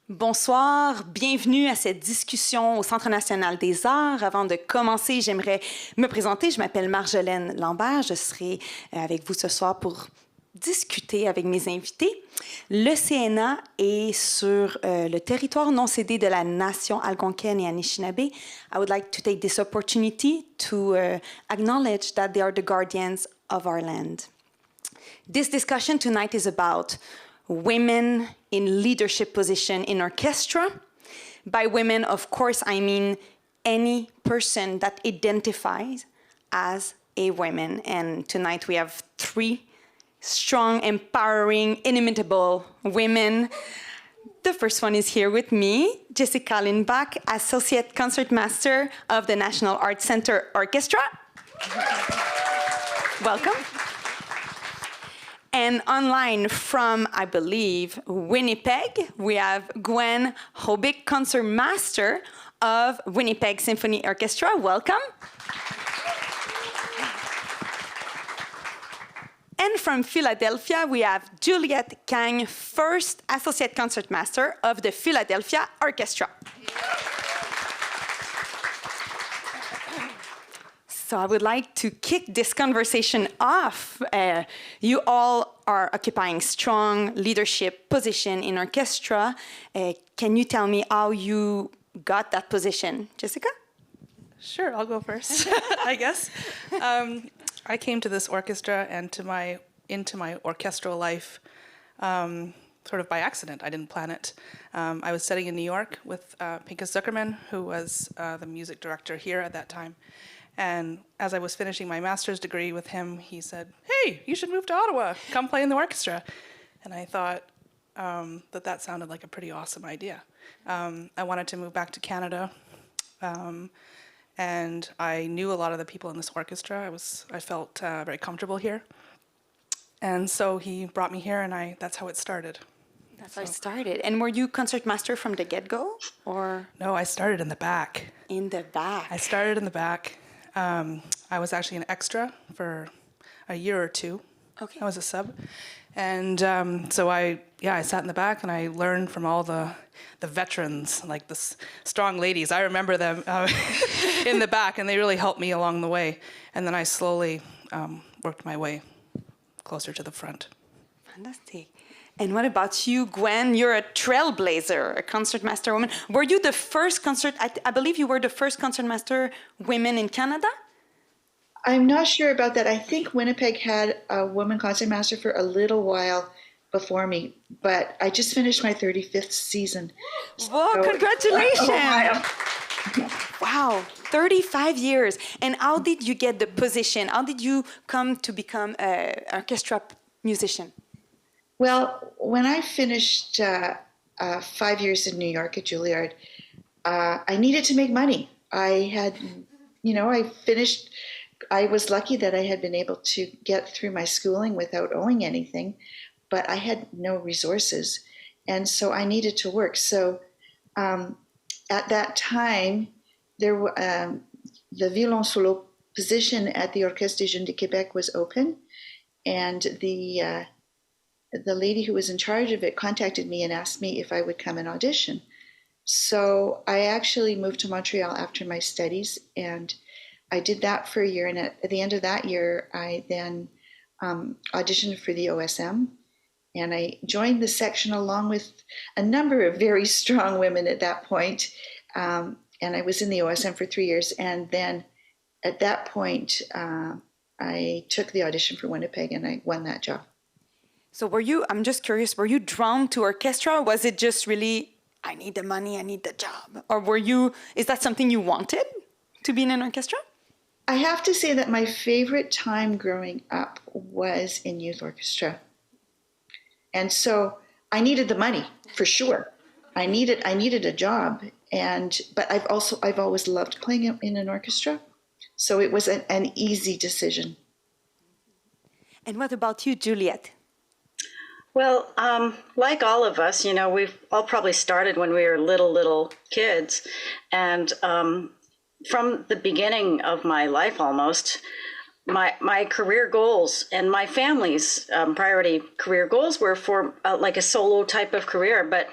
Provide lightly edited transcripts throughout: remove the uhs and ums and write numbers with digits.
Bonsoir, bienvenue à cette discussion au Centre national des arts. Avant de commencer, j'aimerais me présenter. Je m'appelle Marjolaine Lambert. Je serai avec vous ce soir pour discuter avec mes invités. Le CNA est sur le territoire non cédé de la nation algonquine et Anishinaabe. I would like to take this opportunity to acknowledge that they are the guardians of our land. This discussion tonight is about women in leadership position in orchestra. By women, of course, I mean any person that identifies as a woman. And tonight we have three strong, empowering, inimitable women. The first one is here with me, Jessica Lindbach, Associate Concertmaster of the National Arts Center Orchestra. Welcome. And online from, I believe, Winnipeg, we have Gwen Hobick, Concertmaster of Winnipeg Symphony Orchestra. Welcome. And from Philadelphia, we have Juliette Kang, First Associate Concertmaster of the Philadelphia Orchestra. So I would like to kick this conversation off. You all are occupying strong leadership position in orchestra. Can you tell me how you got that position, Jessica? Sure, I'll go first, I guess. I came to this orchestra and into my orchestral life sort of by accident. I didn't plan it. I was studying in New York with Pinkas Zuckerman, who was the music director here at that time. And as I was finishing my master's degree with him, he said, "Hey, you should move to Ottawa. Come play in the orchestra." And I thought that sounded like a pretty awesome idea. I wanted to move back to Canada. And I knew a lot of the people in this orchestra. I felt very comfortable here. And so he brought me here, and that's how it started. That's how it started. And were you concertmaster from the get-go, or? No, I started in the back. In the back. I started in the back. I was actually an extra for a year or two. Okay. I was a sub. And so I sat in the back and I learned from all the veterans, like the strong ladies. I remember them in the back, and they really helped me along the way. And then I slowly worked my way closer to the front. Fantastic. And what about you, Gwen? You're a trailblazer, a concertmaster woman. Were you the first I believe you were the first concertmaster women in Canada? I'm not sure about that. I think Winnipeg had a woman concertmaster for a little while before me, but I just finished my 35th season. Whoa, so, congratulations! Wow, 35 years. And how did you get the position? How did you come to become an orchestra musician? Well, when I finished 5 years in New York at Juilliard, I needed to make money. I was lucky that I had been able to get through my schooling without owing anything, but I had no resources, and so I needed to work. So at that time, the violon solo position at the Orchestre des Jeunes de Québec was open, and the lady who was in charge of it contacted me and asked me if I would come and audition. So I actually moved to Montreal after my studies, and I did that for a year. And at the end of that year, I then auditioned for the OSM, and I joined the section along with a number of very strong women at that point. And I was in the OSM for 3 years. And then at that point, I took the audition for Winnipeg, and I won that job. So I'm just curious, were you drawn to orchestra, or was it just really, I need the money, I need the job? Or is that something you wanted, to be in an orchestra? I have to say that my favorite time growing up was in youth orchestra. And so I needed the money, for sure. I needed a job, but I've always loved playing in an orchestra. So it was an easy decision. And what about you, Juliette? Well, like all of us, we've all probably started when we were little kids. And from the beginning of my life almost, my career goals and my family's priority career goals were for like a solo type of career. But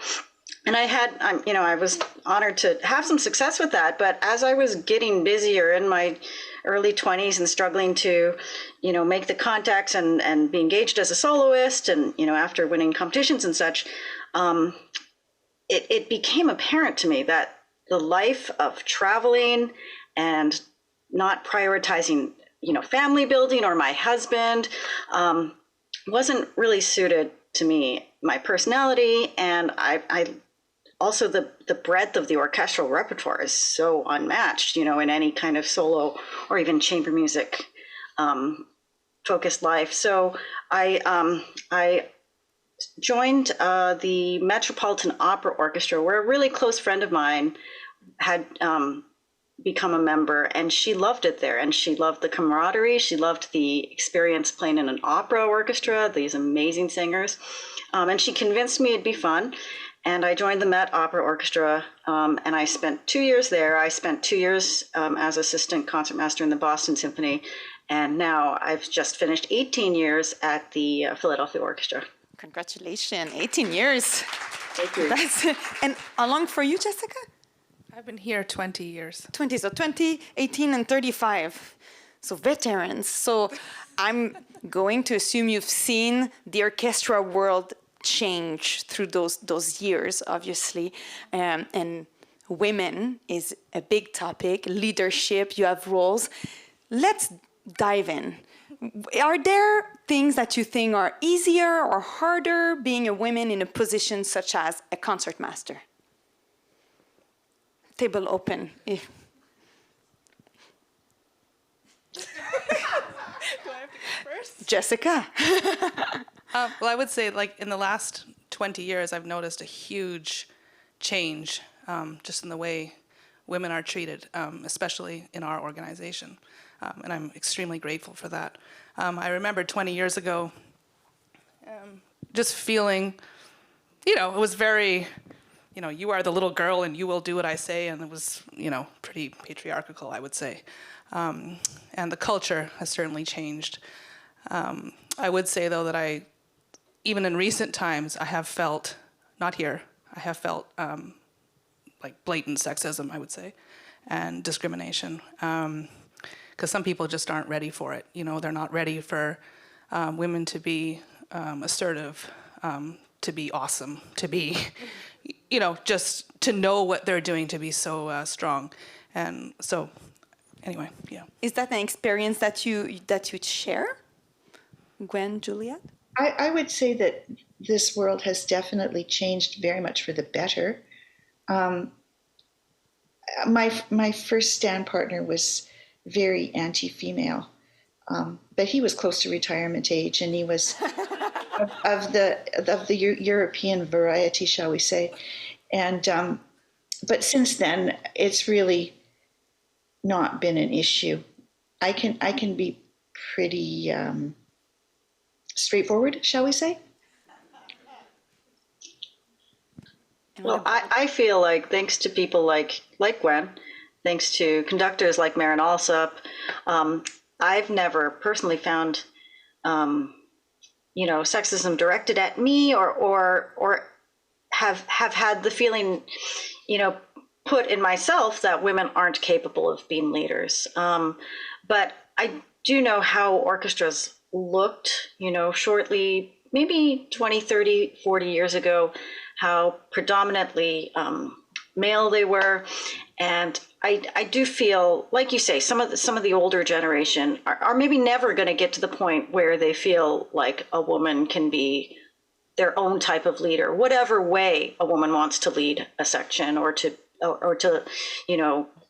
and I was honored to have some success with that. But as I was getting busier in my early 20s and struggling to, make the contacts and be engaged as a soloist, and, after winning competitions and such, it became apparent to me that the life of traveling and not prioritizing, family building or my husband, wasn't really suited to me, my personality. And I also, the breadth of the orchestral repertoire is so unmatched, in any kind of solo or even chamber music focused life. So I joined the Metropolitan Opera Orchestra, where a really close friend of mine had become a member, and she loved it there, and she loved the camaraderie. She loved the experience playing in an opera orchestra, these amazing singers, and she convinced me it'd be fun. And I joined the Met Opera Orchestra, and I spent 2 years there. I spent 2 years as assistant concertmaster in the Boston Symphony, and now I've just finished 18 years at the Philadelphia Orchestra. Congratulations, 18 years. Thank you. And how long for you, Jessica? I've been here 20 years. 20, so 20, 18, and 35. So veterans. So I'm going to assume you've seen the orchestra world change through those years, obviously. And women is a big topic, leadership, you have roles. Let's dive in. Are there things that you think are easier or harder being a woman in a position such as a concertmaster? Table open. If Do I have to go first? Jessica. Well, I would say, in the last 20 years, I've noticed a huge change just in the way women are treated, especially in our organization. And I'm extremely grateful for that. I remember 20 years ago just feeling, it was very, you are the little girl and you will do what I say. And it was, pretty patriarchal, I would say. And the culture has certainly changed. I would say, though, that even in recent times, I have felt, not here, I have felt blatant sexism, I would say, and discrimination. Because some people just aren't ready for it. They're not ready for women to be assertive, to be awesome, to be, just to know what they're doing, to be so strong. And so, anyway, yeah. Is that an experience that you'd share, Gwen, Juliet? I would say that this world has definitely changed very much for the better. My first stand partner was very anti-female, but he was close to retirement age, and he was of the European variety, shall we say. And but since then, it's really not been an issue. I can be pretty straightforward, shall we say? Well, I feel like thanks to people like Gwen, thanks to conductors like Marin Alsop, I've never personally found, sexism directed at me or have had the feeling, put in myself that women aren't capable of being leaders. But I do know how orchestras looked, shortly, maybe 20, 30, 40 years ago, how predominantly male they were. And I do feel, like you say, some of the older generation are maybe never going to get to the point where they feel like a woman can be their own type of leader, whatever way a woman wants to lead a section or to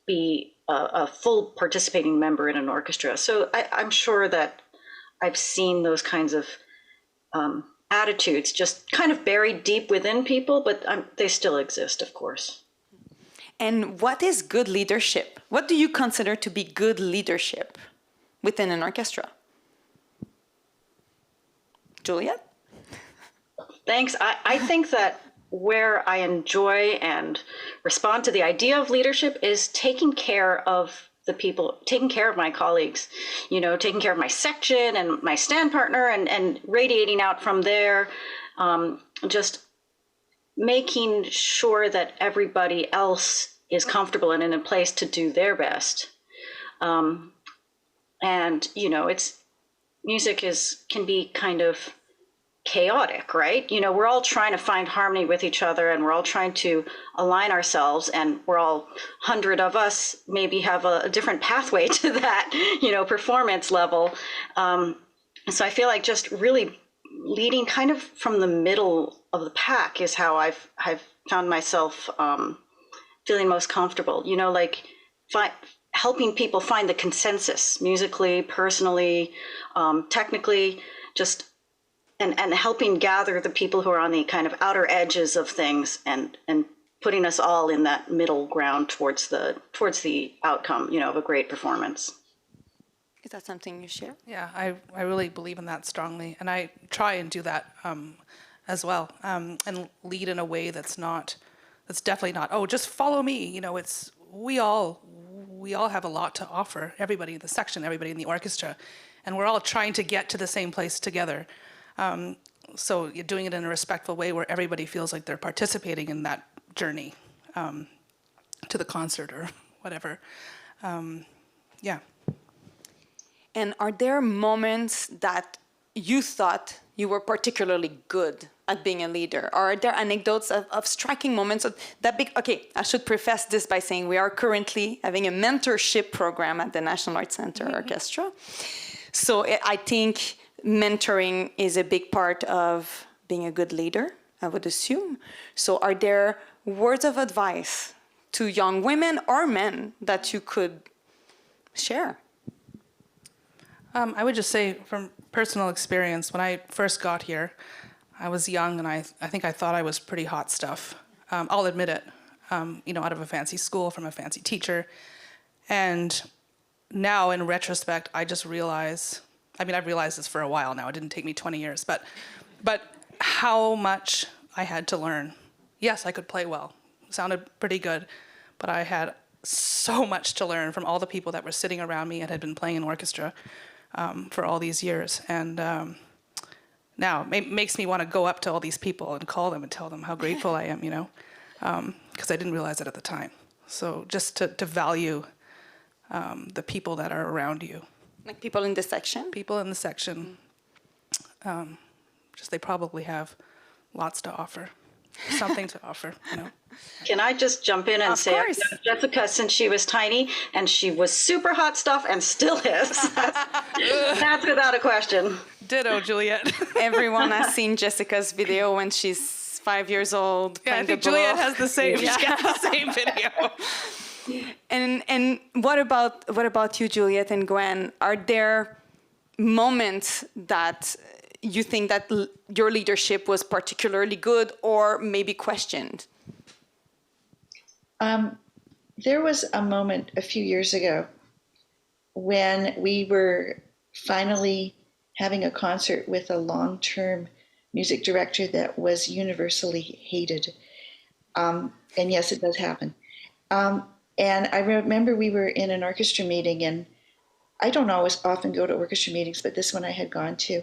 be a full participating member in an orchestra. So I'm sure that I've seen those kinds of attitudes just kind of buried deep within people, but they still exist, of course. And what is good leadership? What do you consider to be good leadership within an orchestra? Juliet? Thanks. I think that where I enjoy and respond to the idea of leadership is taking care of the people, taking care of my colleagues, taking care of my section and my stand partner and radiating out from there, just making sure that everybody else is comfortable and in a place to do their best. And it's music can be kind of chaotic, right? We're all trying to find harmony with each other, and we're all trying to align ourselves, and we're all 100 of us maybe have a different pathway to that, performance level. So I feel like just really leading kind of from the middle of the pack is how I've found myself feeling most comfortable, helping people find the consensus musically, personally, technically, just and helping gather the people who are on the kind of outer edges of things and putting us all in that middle ground towards the outcome, of a great performance. Is that something you share? Yeah, I really believe in that strongly, and I try and do that as well, and lead in a way that's definitely not, oh, just follow me. It's we all have a lot to offer. Everybody in the section, everybody in the orchestra, and we're all trying to get to the same place together. So you're doing it in a respectful way where everybody feels like they're participating in that journey to the concert or whatever. Yeah. And are there moments that you thought you were particularly good at being a leader? Or are there anecdotes of striking moments of that big? Okay, I should preface this by saying we are currently having a mentorship program at the National Arts Center Orchestra. So I think mentoring is a big part of being a good leader, I would assume. So are there words of advice to young women or men that you could share? I would just say from personal experience, when I first got here, I was young and I think I thought I was pretty hot stuff. I'll admit it, out of a fancy school from a fancy teacher. And now in retrospect, I just realize, I've realized this for a while now, it didn't take me 20 years, but how much I had to learn. Yes, I could play well, sounded pretty good, but I had so much to learn from all the people that were sitting around me and had been playing in orchestra for all these years. And now it makes me want to go up to all these people and call them and tell them how grateful I am, because I didn't realize it at the time. So just to value the people that are around you. Like people in the section? People in the section, just they probably have lots to offer, something to offer, Can I just jump in and Of say, course. I've known Jessica since she was tiny, and she was super hot stuff and still is. That's without a question. Ditto, Juliet. Everyone has seen Jessica's video when she's 5 years old. Yeah, I playing think the Juliet blow. has the same. Yeah. She has the same video. And what about you, Juliet and Gwen? Are there moments that you think that your leadership was particularly good or maybe questioned? There was a moment a few years ago when we were finally having a concert with a long-term music director that was universally hated. And yes, it does happen. And I remember we were in an orchestra meeting, and I don't always often go to orchestra meetings, but this one I had gone to.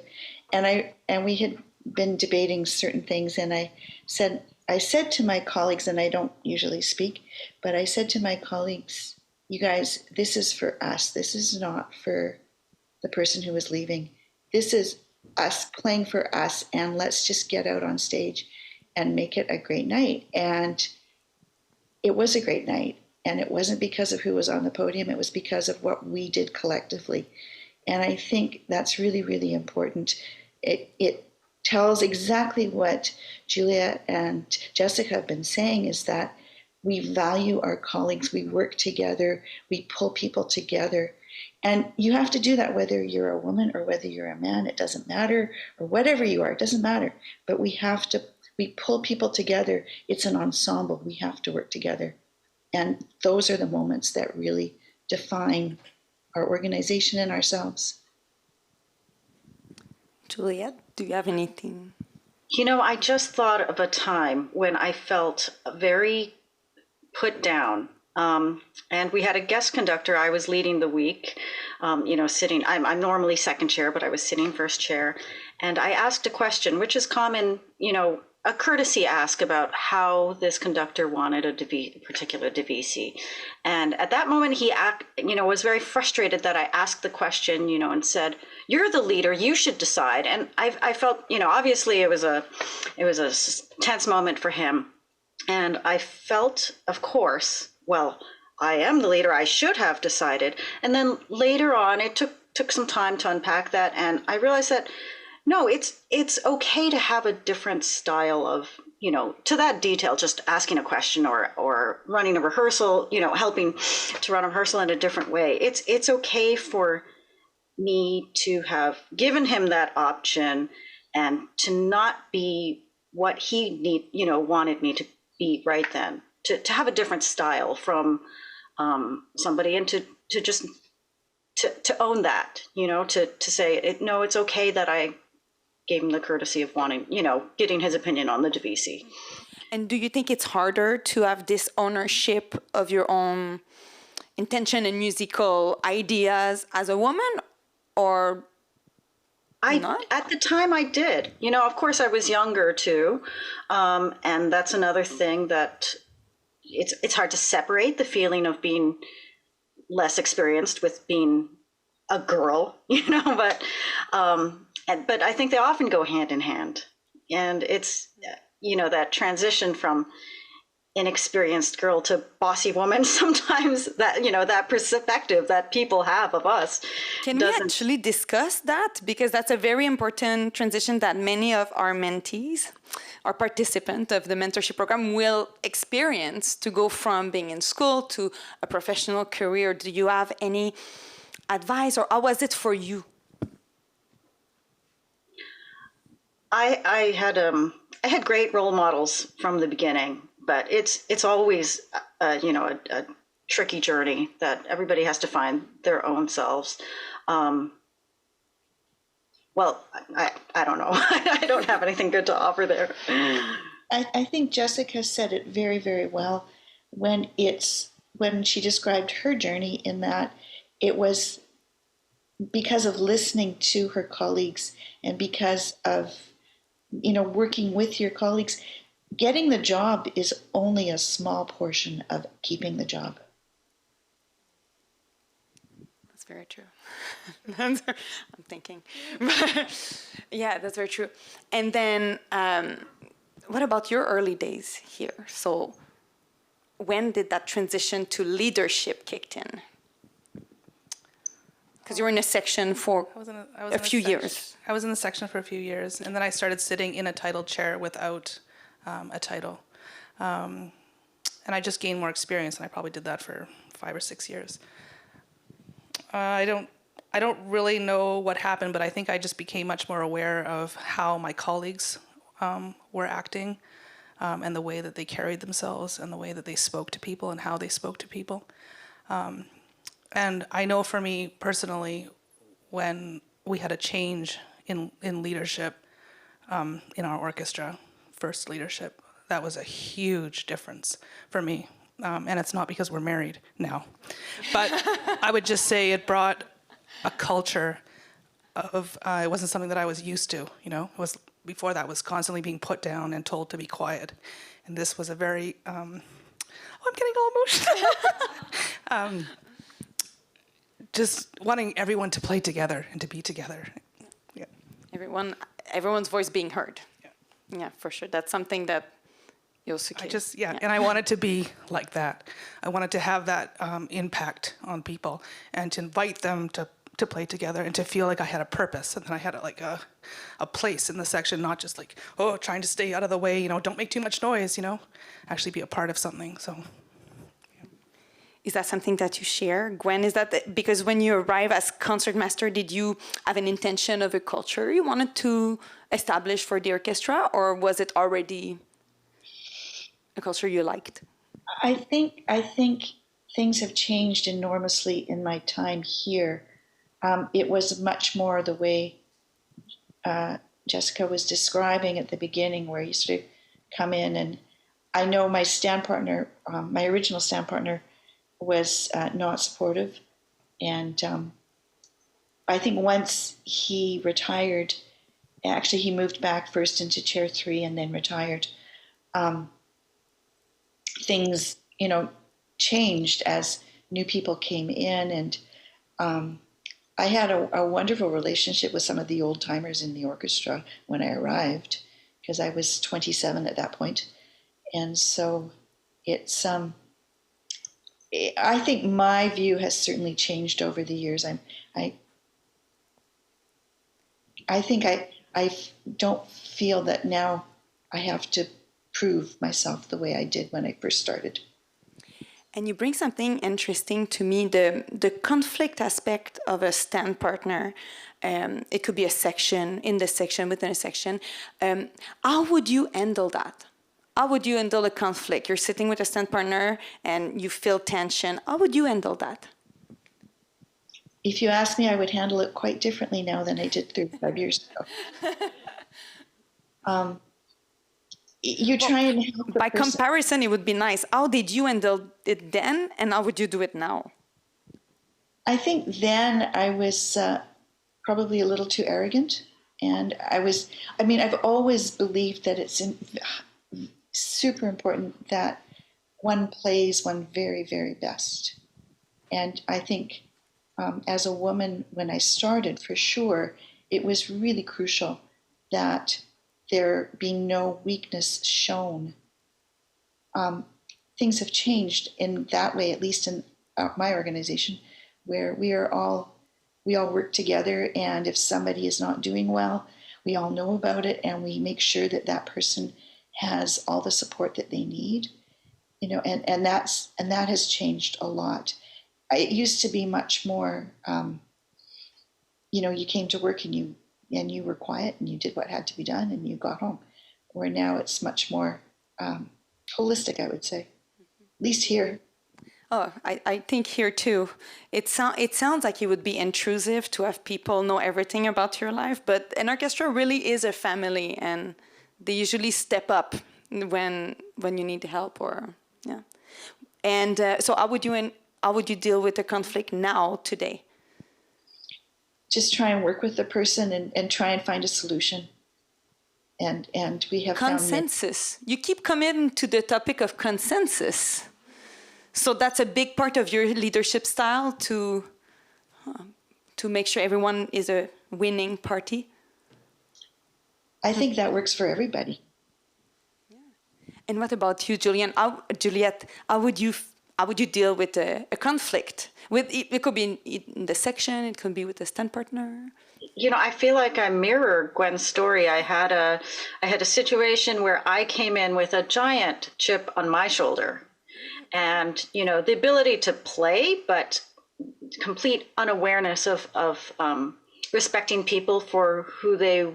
And we had been debating certain things, and I said to my colleagues, and I don't usually speak, but I said to my colleagues, you guys, this is for us. This is not for the person who is leaving. This is us playing for us, and let's just get out on stage and make it a great night. And it was a great night. And it wasn't because of who was on the podium. It was because of what we did collectively. And I think that's really, really important. It tells exactly what Juliet and Jessica have been saying, is that we value our colleagues, we work together, we pull people together. And you have to do that whether you're a woman or whether you're a man, it doesn't matter, or whatever you are, it doesn't matter. But we pull people together. It's an ensemble, we have to work together. And those are the moments that really define our organization and ourselves. Juliet, do you have anything? I just thought of a time when I felt very put down. And we had a guest conductor. I was leading the week, sitting. I'm normally second chair, but I was sitting first chair. And I asked a question, which is common, a courtesy ask about how this conductor wanted a particular divisi. And at that moment, he was very frustrated that I asked the question, and said, "You're the leader. You should decide." And I felt, obviously it was a tense moment for him. And I felt, of course, well, I am the leader. I should have decided. And then later on, it took some time to unpack that. And I realized that, no, it's okay to have a different style of, to that detail, just asking a question or running a rehearsal, helping to run a rehearsal in a different way. It's okay for me to have given him that option and to not be what he wanted me to be right then, to have a different style from somebody, and to just to own that, to say, no, it's okay that I gave him the courtesy of wanting, getting his opinion on the divisi. And do you think it's harder to have this ownership of your own intention and musical ideas as a woman, or not? At the time I did. Of course I was younger too. And that's another thing that it's hard to separate the feeling of being less experienced with being a girl, but I think they often go hand in hand. And it's, that transition from inexperienced girl to bossy woman, sometimes that, that perspective that people have of us. Can we actually discuss that? Because that's a very important transition that many of our mentees, our participants of the mentorship program, will experience, to go from being in school to a professional career. Do you have any advice, or how was it for you? I had great role models from the beginning, but it's always a tricky journey that everybody has to find their own selves. Well, I don't know. I don't have anything good to offer there. I think Jessica said it very, very well when she described her journey, in that it was because of listening to her colleagues and because of working with your colleagues. Getting the job is only a small portion of keeping the job. That's very true. I'm thinking. Yeah, that's very true. And then what about your early days here? So when did that transition to leadership kicked in? Because you were in a section for a few years. I was in the section for a few years, and then I started sitting in a titled chair without a title. And I just gained more experience, and I probably did that for 5 or 6 years. I don't really know what happened, but I think I just became much more aware of how my colleagues were acting, and the way that they carried themselves, and the way that they spoke to people, and how they spoke to people. And I know for me personally, when we had a change in leadership in our orchestra, first leadership, that was a huge difference for me. And it's not because we're married now. But I would just say it brought a culture of, it wasn't something that I was used to, It was, before that was constantly being put down and told to be quiet. And this was a very, I'm getting all emotional. Just wanting everyone to play together and to be together. Yeah. Everyone's voice being heard. Yeah, for sure. That's something that you'll secure. And I wanted to be like that. I wanted to have that impact on people, and to invite them to play together, and to feel like I had a purpose, and then I had a place in the section, not just like, trying to stay out of the way, don't make too much noise, actually be a part of something. So. Is that something that you share, Gwen? Is that because when you arrive as concertmaster, did you have an intention of a culture you wanted to establish for the orchestra, or was it already a culture you liked? I think things have changed enormously in my time here. It was much more the way Jessica was describing at the beginning, where you sort of come in, and I know my stand partner, my original stand partner, was not supportive, and I think once he retired, actually, he moved back first into chair 3 and then retired. Things, changed as new people came in, and I had a wonderful relationship with some of the old timers in the orchestra when I arrived, because I was 27 at that point. And so it's, I think my view has certainly changed over the years. I think I don't feel that now I have to prove myself the way I did when I first started. And you bring something interesting to me, the conflict aspect of a stand partner. It could be a section, in the section, within a section. How would you handle that? How would you handle a conflict? You're sitting with a stand partner and you feel tension. How would you handle that? If you ask me, I would handle it quite differently now than I did 35 years ago. You try and help the By person. comparison, it would be nice. How did you handle it then, and how would you do it now? I think then I was probably a little too arrogant. And I've always believed that it's super important that one plays one very, very best. And I think as a woman, when I started, for sure, it was really crucial that there being no weakness shown. Things have changed in that way, at least in my organization, where we all work together, and if somebody is not doing well, we all know about it, and we make sure that that person has all the support that they need. And that has changed a lot. It used to be much more, you came to work and you were quiet and you did what had to be done and you got home. Where now it's much more holistic, I would say, at least here. Oh, I think here too. It sounds like it would be intrusive to have people know everything about your life, but an orchestra really is a family, and they usually step up when you need help, or yeah. And so how would you deal with the conflict now, today? Just try and work with the person and try and find a solution. And we have Consensus. You keep coming to the topic of consensus. So that's a big part of your leadership style, to make sure everyone is a winning party. I think that works for everybody. Yeah. And what about you, Juliette? How would you deal with a conflict? It could be in the section, it could be with a stand partner. I feel like I mirror Gwen's story. I had a situation where I came in with a giant chip on my shoulder, and the ability to play, but complete unawareness of respecting people for who they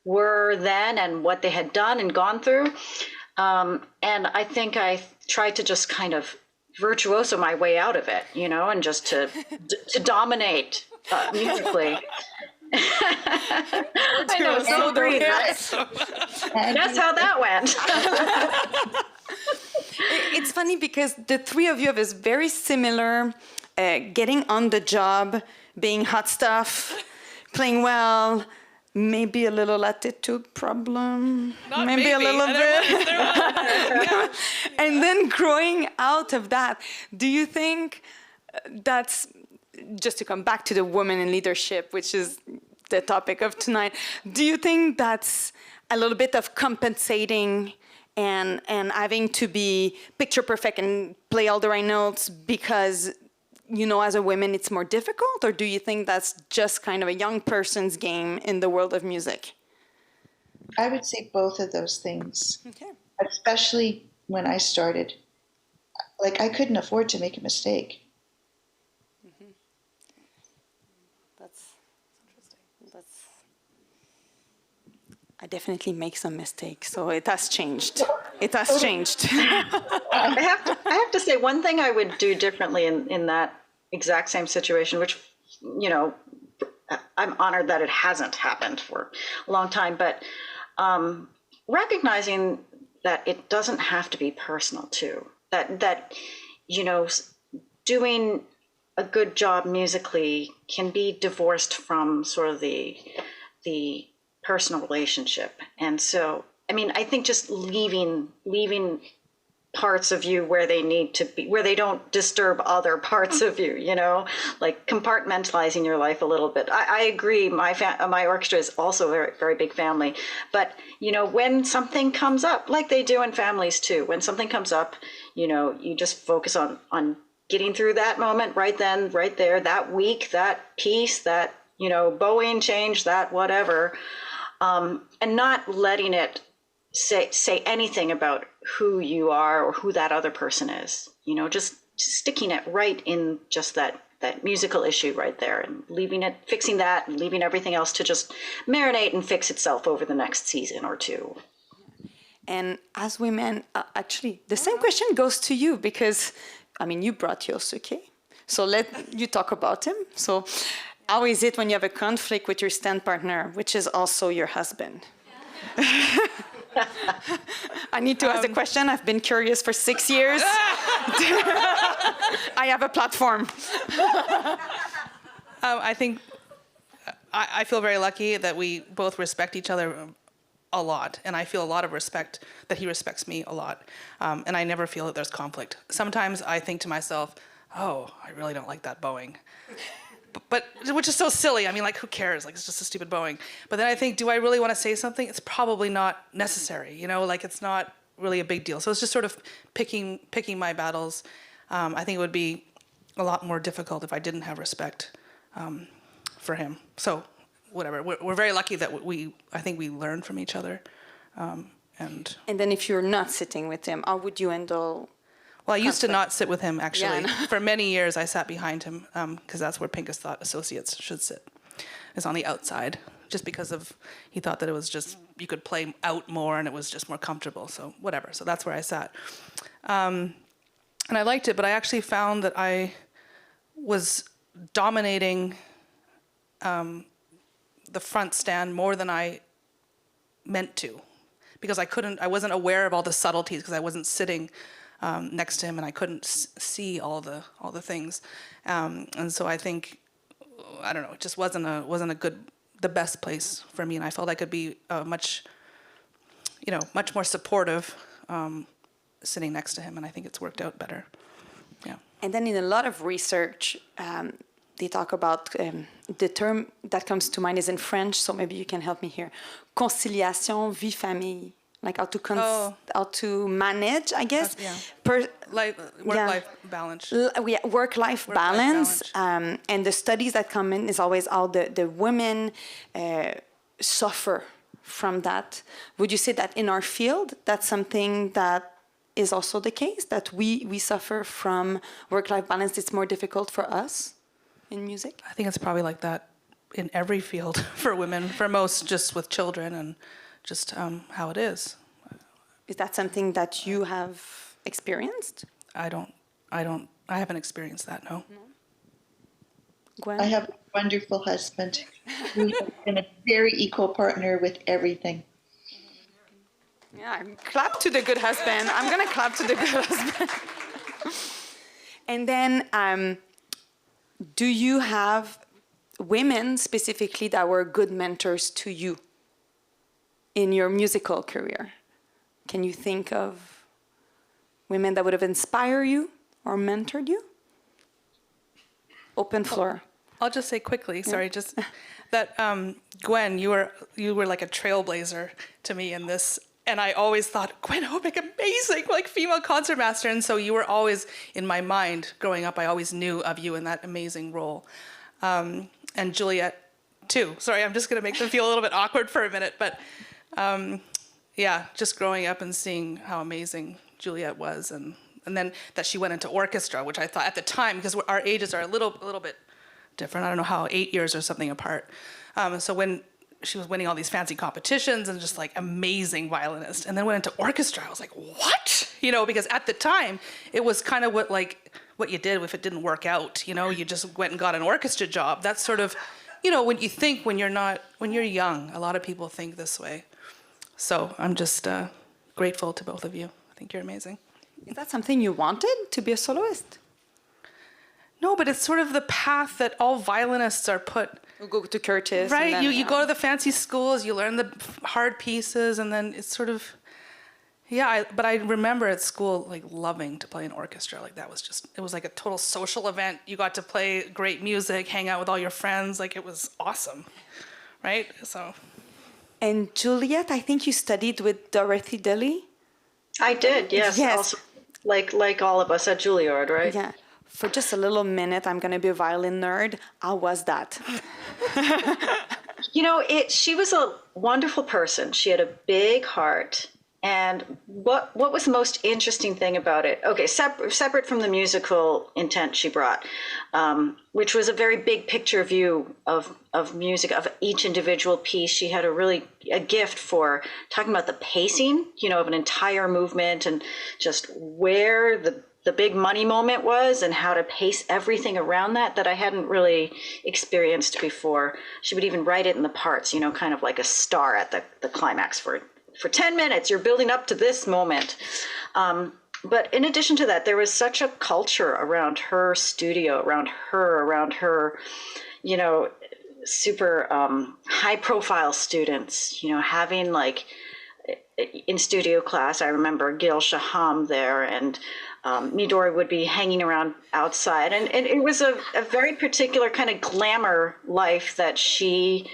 were then and what they had done and gone through. And I think I tried to just kind of virtuoso my way out of it, and just to dominate musically. I know, so great. That's how that went. It's funny because the three of you have this very similar getting on the job, being hot stuff, playing well, maybe a little attitude problem, maybe a little bit. And then growing out of that, do you think that's, just to come back to the women in leadership, which is the topic of tonight, do you think that's a little bit of compensating and having to be picture perfect and play all the right notes because, as a woman, it's more difficult? Or do you think that's just kind of a young person's game in the world of music? I would say both of those things. Okay. Especially when I started. Like, I couldn't afford to make a mistake. Mm-hmm. That's interesting. I definitely make some mistakes, so it has changed. It has changed. I have to say, one thing I would do differently in that exact same situation, which, I'm honored that it hasn't happened for a long time, but recognizing that it doesn't have to be personal too. That doing a good job musically can be divorced from sort of the personal relationship. And so, I mean, I think just leaving parts of you where they need to be, where they don't disturb other parts of you, you know, like compartmentalizing your life a little bit. I agree. My orchestra is also a very, very big family. But, you know, when something comes up, like they do in families too, when something comes up, you know, you just focus on getting through that moment right then, right there, that week, that piece, that, you know, bowing change, that whatever, and not letting it say anything about who you are or who that other person is, you know, just sticking it right in just that musical issue right there and leaving it, fixing that and leaving everything else to just marinate and fix itself over the next season or two. And as women, actually, the same question goes to you because, I mean, you brought Yosuke. So let you talk about him. So how is it when you have a conflict with your stand partner, which is also your husband? I need to ask the question. I've been curious for 6 years. I have a platform. I think I feel very lucky that we both respect each other a lot, and I feel a lot of respect that he respects me a lot, and I never feel that there's conflict. Sometimes I think to myself, oh, I really don't like that bowing. But which is so silly. I mean, like, who cares? Like, it's just a stupid bowing. But then I think, do I really want to say something? It's probably not necessary, you know, like it's not really a big deal. So it's just sort of picking my battles. I think it would be a lot more difficult if I didn't have respect for him. So whatever, we're very lucky that I think we learn from each other. And then if you're not sitting with him, how would you handle? Well, I used to not sit with him, actually. Yeah, For many years, I sat behind him because that's where Pincus thought associates should sit, is on the outside, just because he thought that it was just, you could play out more and it was just more comfortable. So whatever. So that's where I sat. And I liked it, but I actually found that I was dominating the front stand more than I meant to, because I wasn't aware of all the subtleties because I wasn't sitting next to him, and I couldn't see all the things, and so I think, I don't know, it just wasn't the best place for me, and I felt I could be much more supportive sitting next to him, and I think it's worked out better. Yeah. And then in a lot of research, they talk about the term that comes to mind is in French, so maybe you can help me here. Conciliation vie famille. Like how to manage, I guess. Work-life balance. Work-life balance. And the studies that come in is always how the women suffer from that. Would you say that in our field, that's something that is also the case, that we suffer from work-life balance? It's more difficult for us in music? I think it's probably like that in every field for women, for most just with children and just how it is. Is that something that you have experienced? I haven't experienced that, no. Gwen? I have a wonderful husband. We have been a very equal partner with everything. Yeah, clap to the good husband. I'm going to clap to the good husband. And then, do you have women specifically that were good mentors to you in your musical career? Can you think of women that would have inspired you or mentored you? Open floor. I'll just say quickly, sorry, just that Gwen, you were like a trailblazer to me in this, and I always thought, Gwen Hobick, amazing, like female concertmaster, and so you were always in my mind growing up. I always knew of you in that amazing role, and Juliet too. Sorry, I'm just going to make them feel a little bit awkward for a minute, but yeah, just growing up and seeing how amazing Juliet was, and then that she went into orchestra, which I thought at the time, because our ages are a little bit different. I don't know how, 8 years or something apart. So when she was winning all these fancy competitions and just like amazing violinist, and then went into orchestra, I was like, what? You know, because at the time it was kind of what you did if it didn't work out. You know, you just went and got an orchestra job. That's sort of, you know, when you're young, a lot of people think this way. So I'm just grateful to both of you. I think you're amazing. Is that something you wanted, to be a soloist? No, but it's sort of the path that all violinists are put We'll go to Curtis. Right, and then, you go to the fancy schools, you learn the hard pieces, and then it's sort of, but I remember at school like loving to play an orchestra. Like that was just, it was like a total social event. You got to play great music, hang out with all your friends. Like it was awesome, right? So. And Juliet, I think you studied with Dorothy Dilly. I did, yes. Yes. Also, like all of us at Juilliard, right? Yeah. For just a little minute, I'm going to be a violin nerd. How was that? You know, she was a wonderful person. She had a big heart. And what was the most interesting thing about it? Okay, separate from the musical intent she brought, which was a very big picture view of music, of each individual piece. She had a gift for talking about the pacing, you know, of an entire movement and just where the big money moment was and how to pace everything around that I hadn't really experienced before. She would even write it in the parts, you know, kind of like a star at the climax for 10 minutes, you're building up to this moment. But in addition to that, there was such a culture around her studio, around her, you know, super high profile students, you know, having like in studio class, I remember Gil Shaham there, and Midori would be hanging around outside. And it was a very particular kind of glamour life that she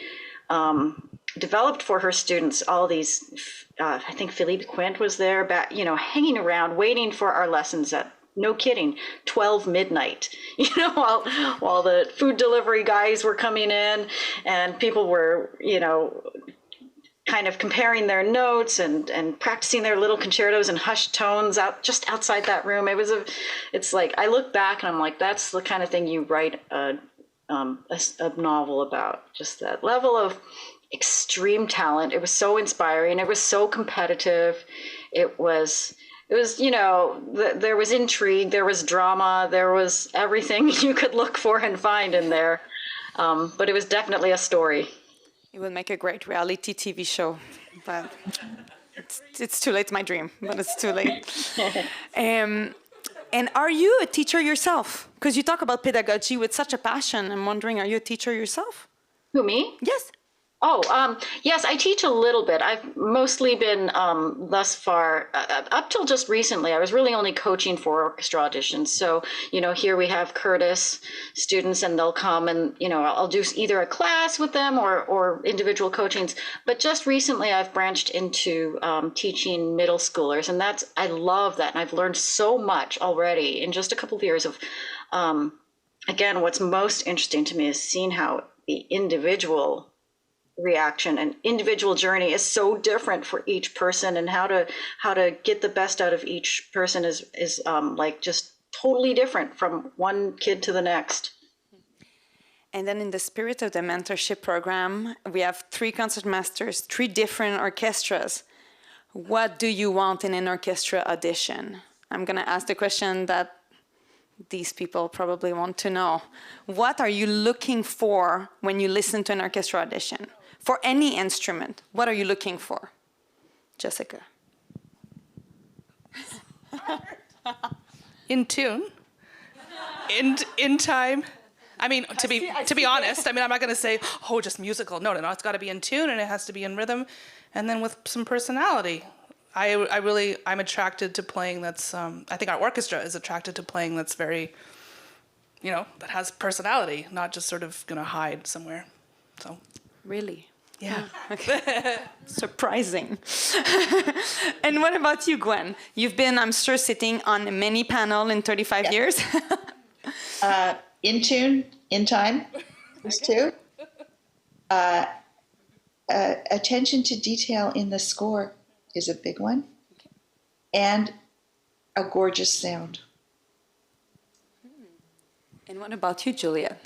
developed for her students. All these, I think Philippe Quint was there, you know, hanging around, waiting for our lessons at, no kidding, 12 midnight, you know, while the food delivery guys were coming in and people were, you know, kind of comparing their notes and practicing their little concertos in hushed tones just outside that room. It's like, I look back and I'm like, that's the kind of thing you write a novel about, just that level of extreme talent. It was so inspiring. It was so competitive. It was, you know, there was intrigue, there was drama, there was everything you could look for and find in there. But it was definitely a story. It would make a great reality TV show, but it's too late. It's my dream, but it's too late. And are you a teacher yourself? Because you talk about pedagogy with such a passion. I'm wondering, are you a teacher yourself? Who, me? Yes. Oh, yes, I teach a little bit. I've mostly been thus far, up till just recently, I was really only coaching for orchestra auditions. So, you know, here we have Curtis students and they'll come and, you know, I'll do either a class with them or individual coachings. But just recently I've branched into teaching middle schoolers, and I love that. And I've learned so much already in just a couple of years of, again, what's most interesting to me is seeing how the individual reaction and individual journey is so different for each person, and how to get the best out of each person is like just totally different from one kid to the next. And then in the spirit of the mentorship program, we have 3 concertmasters, 3 different orchestras. What do you want in an orchestra audition? I'm going to ask the question that these people probably want to know. What are you looking for when you listen to an orchestra audition? For any instrument, what are you looking for? Jessica. In tune, in time. I mean, to be honest, I mean, I'm not going to say, oh, just musical. No, it's got to be in tune, and it has to be in rhythm, and then with some personality. I'm attracted to playing that's, I think our orchestra is attracted to playing that's very, you know, that has personality, not just sort of going to hide somewhere. So. Really? Yeah. Okay. Surprising. And what about you, Gwen? You've been, I'm sure, sitting on many panels in 35 years. In tune, in time, those 2. Attention to detail in the score is a big one. And a gorgeous sound. And what about you, Juliet?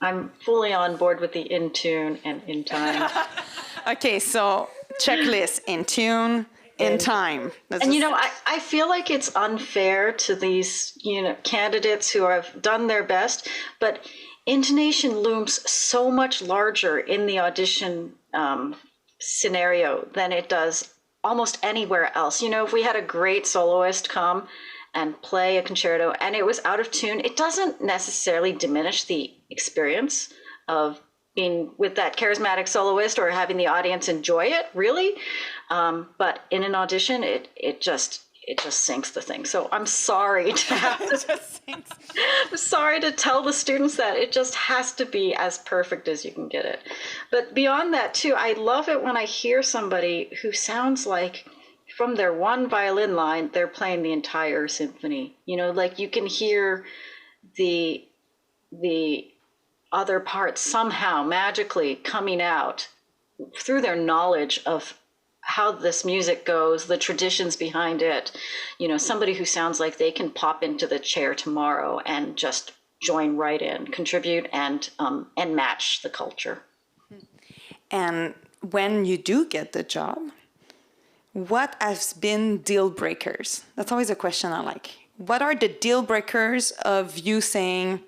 I'm fully on board with the in tune and in time. Okay, so checklist: in tune, in time. And you know, I feel like it's unfair to these, you know, candidates who have done their best, but intonation looms so much larger in the audition scenario than it does almost anywhere else. You know, if we had a great soloist come and play a concerto and it was out of tune, it doesn't necessarily diminish the experience of being with that charismatic soloist or having the audience enjoy it, really. But in an audition, it just sinks the thing. So I'm sorry to have to, I'm sorry to tell the students that it just has to be as perfect as you can get it. But beyond that too, I love it when I hear somebody who sounds like from their one violin line, they're playing the entire symphony. You know, like you can hear the other parts somehow magically coming out through their knowledge of how this music goes, the traditions behind it. You know, somebody who sounds like they can pop into the chair tomorrow and just join right in, contribute, and match the culture. And when you do get the job, what has been deal breakers? That's always a question I like. What are the deal breakers of you saying,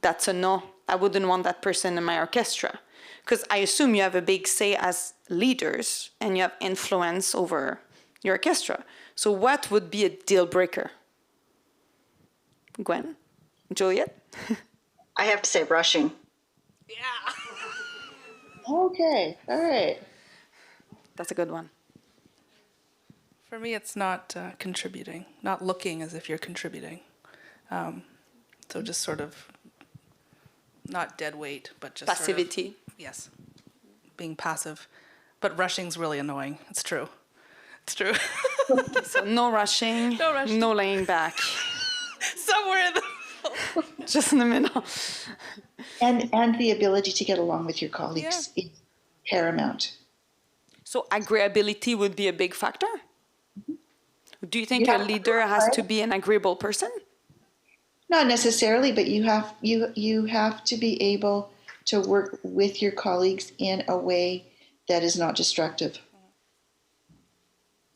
that's a no, I wouldn't want that person in my orchestra? Because I assume you have a big say as leaders and you have influence over your orchestra. So what would be a deal breaker? Gwen? Juliet? I have to say rushing. Okay, all right. That's a good one. For me, it's not contributing, not looking as if you're contributing. So just sort of not dead weight, but just Passivity. Sort of, yes, being passive. But rushing's really annoying. It's true. It's true. So no rushing, No rushing. no laying back. Somewhere in the Just in the middle. And the ability to get along with your colleagues is paramount. So agreeability would be a big factor? Do you think Yeah. a leader has to be an agreeable person? Not necessarily, but you have to be able to work with your colleagues in a way that is not destructive.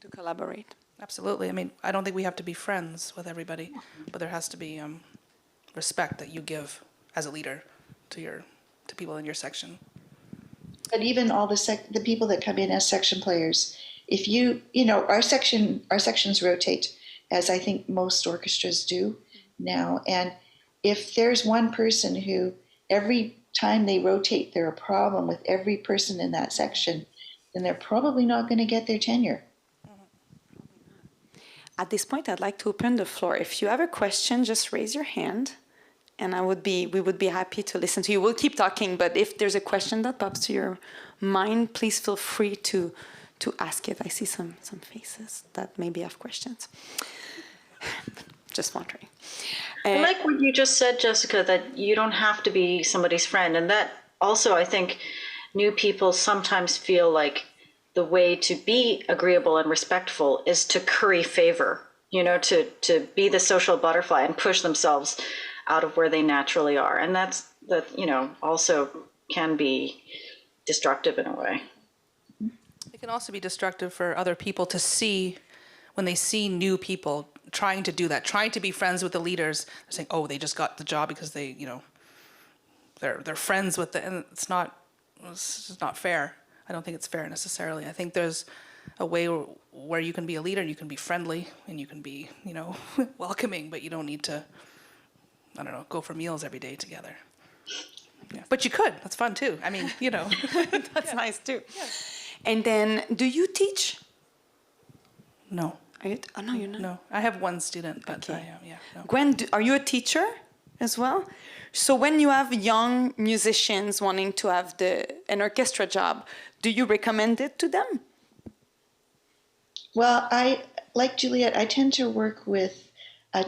To collaborate. Absolutely. I mean, I don't think we have to be friends with everybody, but there has to be respect that you give as a leader to people in your section. But even all the people that come in as section players, if you know, our sections rotate, as I think most orchestras do now. And if there's one person who every time they rotate, they're a problem with every person in that section, then they're probably not going to get their tenure. At this point, I'd like to open the floor. If you have a question, just raise your hand, and we would be happy to listen to you. We'll keep talking, but if there's a question that pops to your mind, please feel free to ask it. I see some faces that maybe have questions. Just wondering. I like what you just said, Jessica, that you don't have to be somebody's friend. And that also, I think, new people sometimes feel like the way to be agreeable and respectful is to curry favor, to be the social butterfly and push themselves out of where they naturally are. And that also can be destructive in a way. It can also be destructive for other people to see when they see new people trying to do that, trying to be friends with the leaders. They're saying, "Oh, they just got the job because they, they're friends with the," and it's just not fair. I don't think it's fair necessarily. I think there's a way where you can be a leader and you can be friendly and you can be, welcoming, but you don't need to, go for meals every day together. Yeah. But you could. That's fun too. I mean, That's nice too. Yeah. And then, do you teach? No. No, you're not. No, I have one student, but Okay. No. Gwen, are you a teacher as well? So when you have young musicians wanting to have an orchestra job, do you recommend it to them? Well, like Juliet, I tend to work with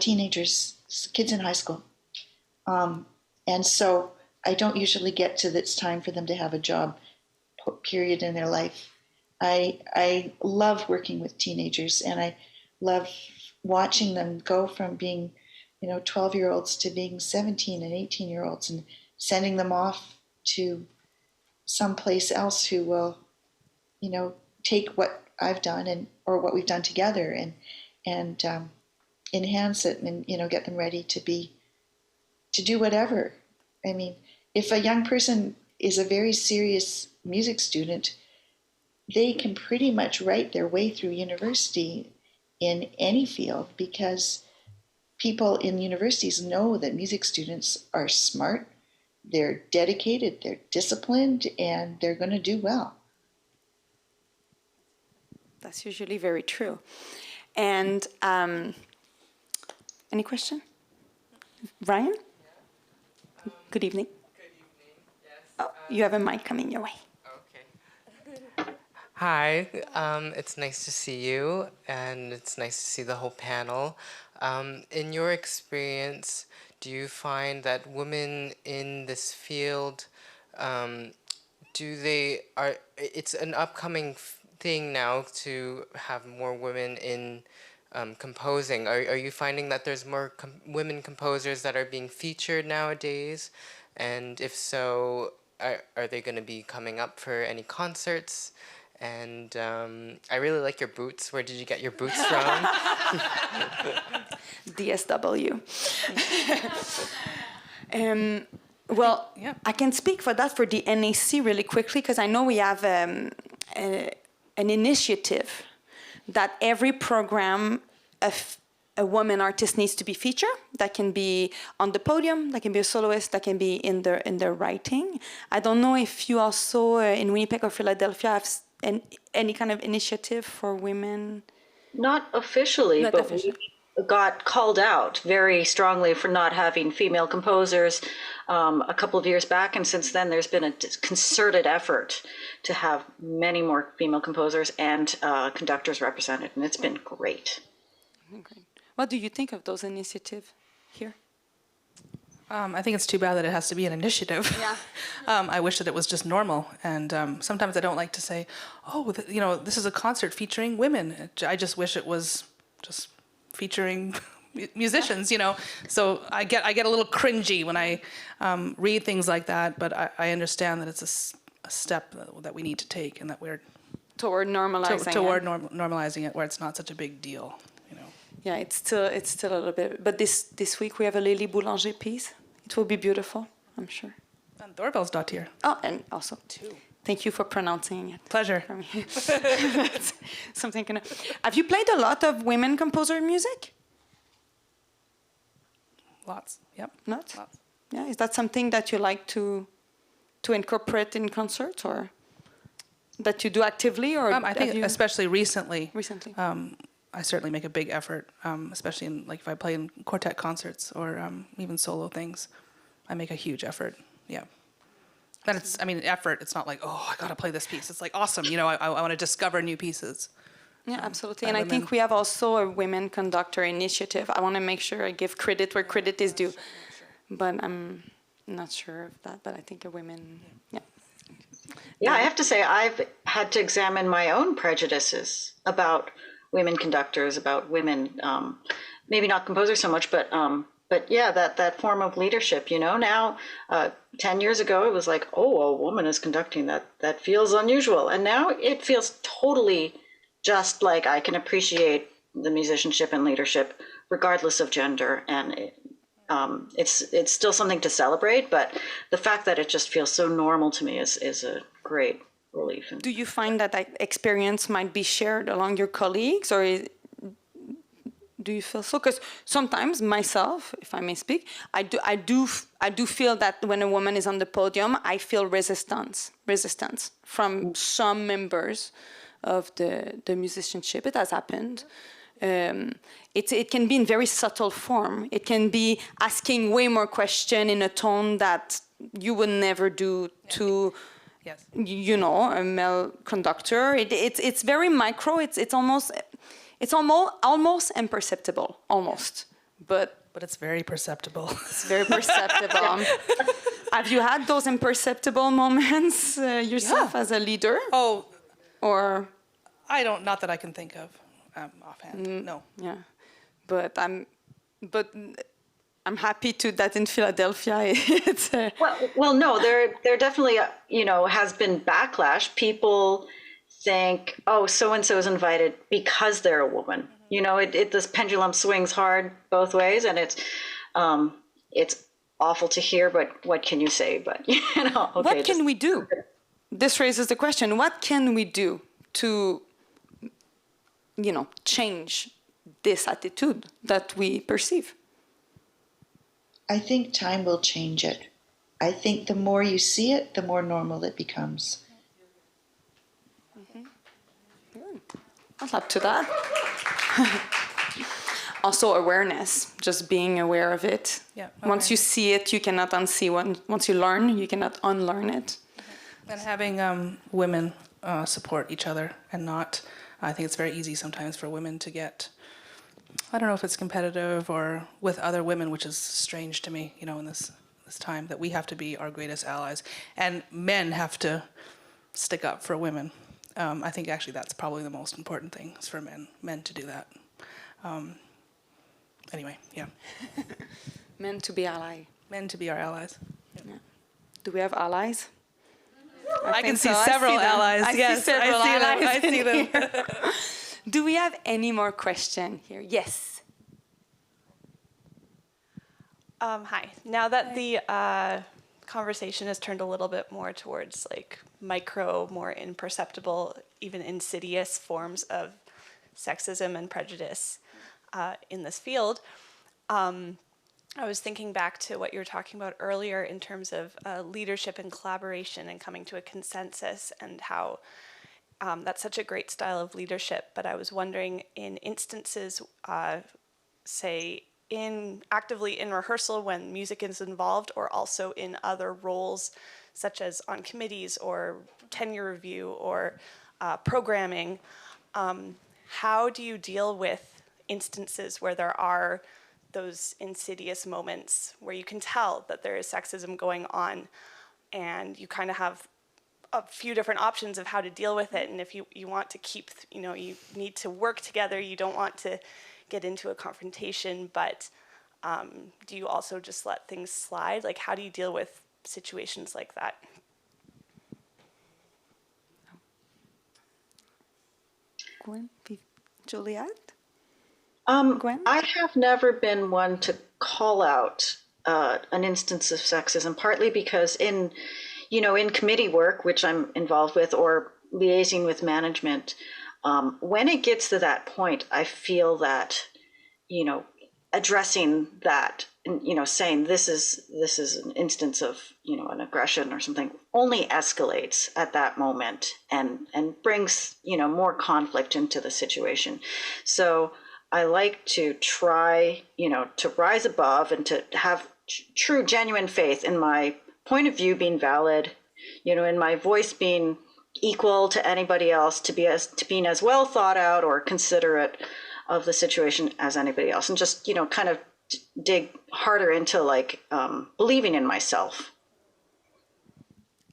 teenagers, kids in high school. And so I don't usually get to it's time for them to have a job period in their life. I love working with teenagers, and I love watching them go from being 12-year-olds to being 17 and 18-year-olds and sending them off to someplace else who will, take what I've done or what we've done together and enhance it and, get them ready to do whatever. I mean, if a young person is a very serious music student, they can pretty much write their way through university in any field because people in universities know that music students are smart, they're dedicated, they're disciplined, and they're going to do well. That's usually very true. And any question? Ryan? Good evening. Good evening. Yes. Oh, you have a mic coming your way. Okay. Hi. It's nice to see you, and it's nice to see the whole panel. In your experience, do you find that women in this field, it's an upcoming thing now to have more women in composing. Are you finding that there's more women composers that are being featured nowadays? And if so, are they going to be coming up for any concerts? And I really like your boots. Where did you get your boots from? DSW. Well, Yeah. I can speak for that for the NAC really quickly because I know we have an initiative that every program a woman artist needs to be featured. That can be on the podium, that can be a soloist, that can be in their writing. I don't know if you also in Winnipeg or Philadelphia have any kind of initiative for women. Not officially, Not but officially. we got called out very strongly for not having female composers a couple of years back, and since then there's been a concerted effort to have many more female composers and conductors represented, and it's been great. Okay. What do you think of those initiatives here? I think it's too bad that it has to be an initiative. Yeah. I wish that it was just normal. And sometimes I don't like to say, oh, this is a concert featuring women. I just wish it was just featuring musicians, So I get a little cringy when I read things like that. But I understand that it's a step that we need to take, and that we're Toward normalizing toward it. normalizing it, where it's not such a big deal. Yeah, it's still a little bit. But this week we have a Lily Boulanger piece. It will be beautiful, I'm sure. And Doorbellsdottir. Oh, and also thank you for pronouncing it. Pleasure. For me. That's something. Have you played a lot of women composer music? Lots. Yep. Not? Lots. Yeah. Is that something that you like to incorporate in concerts, or that you do actively, or I think have you especially recently. recently? I certainly make a big effort, especially if I play in quartet concerts or even solo things. I make a huge effort. Yeah. And effort. It's not like, oh, I got to play this piece. It's like, awesome. I want to discover new pieces. Yeah, absolutely. by And I think women. we have also a women conductor initiative. I want to make sure I give credit where credit is due. But I'm not sure of that. But I think a women, yeah. Yeah, I have to say I've had to examine my own prejudices about women conductors, about women, maybe not composers so much, but yeah, that form of leadership. Now 10 years ago it was like, oh, a woman is conducting, that feels unusual, and now it feels totally just like I can appreciate the musicianship and leadership regardless of gender, and it's still something to celebrate, but the fact that it just feels so normal to me is a great relief. Do you find that experience might be shared along your colleagues, or do you feel so? Because sometimes myself, if I may speak, I do feel that when a woman is on the podium, I feel resistance from some members of the musicianship. It has happened. It can be in very subtle form. It can be asking way more question in a tone that you would never do to, Yes. a male conductor. It's very micro. It's almost imperceptible, almost. But it's very perceptible. it's very perceptible. Have you had those imperceptible moments yourself as a leader? Oh, Or not that I can think of offhand. No. yeah, but I'm happy that in Philadelphia it's. Well, no, there definitely, has been backlash. People think, oh, so-and-so is invited because they're a woman. This pendulum swings hard both ways, and it's awful to hear, but what can you say? But, okay. What can we do? This raises the question, what can we do to, change this attitude that we perceive? I think time will change it. I think the more you see it, the more normal it becomes. I'll add to that. Also awareness, just being aware of it. Yeah, Once you see it, you cannot unsee. Once you learn, you cannot unlearn it. And having women support each other and not, I think it's very easy sometimes for women to get, I don't know if it's competitive or with other women, which is strange to me, in this time, that we have to be our greatest allies. And men have to stick up for women. I think actually that's probably the most important thing, is for men to do that. Anyway, yeah. Men to be ally. Men to be our allies. Do we have allies? I can think see so. I several see them. allies. I see Yes, several I see them. allies I see in them. Do we have any more question here? Yes. Hi. Now that the conversation has turned a little bit more towards like micro, more imperceptible, even insidious forms of sexism and prejudice in this field, I was thinking back to what you were talking about earlier in terms of leadership and collaboration and coming to a consensus, and how that's such a great style of leadership. But I was wondering, in instances, say, actively in rehearsal when music is involved, or also in other roles, such as on committees or tenure review or programming, how do you deal with instances where there are those insidious moments where you can tell that there is sexism going on, and you kind of have a few different options of how to deal with it? And if you want to keep, you need to work together, you don't want to get into a confrontation, but do you also just let things slide? Like, how do you deal with situations like that? Gwen? Juliet? Gwen? I have never been one to call out an instance of sexism, partly because in committee work, which I'm involved with, or liaising with management, when it gets to that point, I feel that, addressing that, saying this is an instance of, an aggression or something, only escalates at that moment and brings, more conflict into the situation. So I like to try, to rise above and to have true, genuine faith in my point of view being valid, in my voice being equal to anybody else, to being as well thought out or considerate of the situation as anybody else, and just kind of dig harder into believing in myself.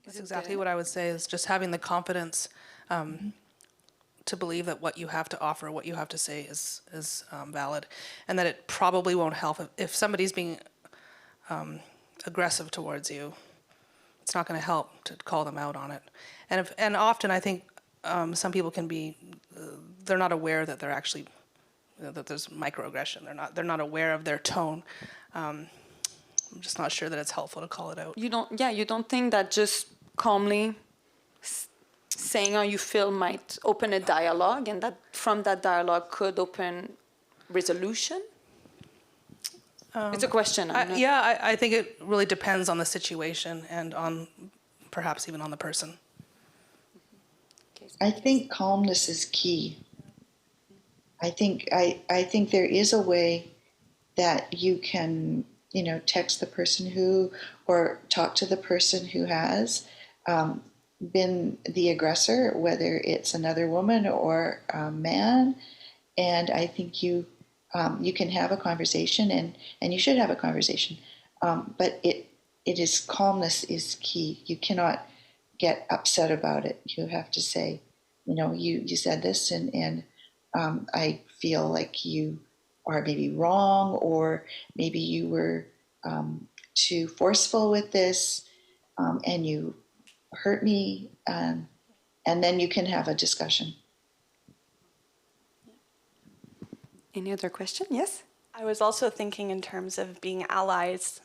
That's exactly what I would say, is just having the confidence to believe that what you have to offer, what you have to say is valid, and that it probably won't help if somebody's being aggressive towards you. It's not going to help to call them out on it. And often I think some people can be, they're not aware that they're actually, that there's microaggression. They're not aware of their tone. I'm just not sure that it's helpful to call it out. You don't think that just calmly saying how you feel might open a dialogue, and that from that dialogue could open resolution? It's a question. I think it really depends on the situation and on perhaps even on the person. I think calmness is key. I think there is a way that you can, text the person who, or talk to the person who has been the aggressor, whether it's another woman or a man, and I think you can have a conversation, and you should have a conversation, but it is, calmness is key. You cannot get upset about it. You have to say, you said this, and I feel like you are maybe wrong, or maybe you were too forceful with this, and you hurt me, and then you can have a discussion. Any other question? Yes? I was also thinking in terms of being allies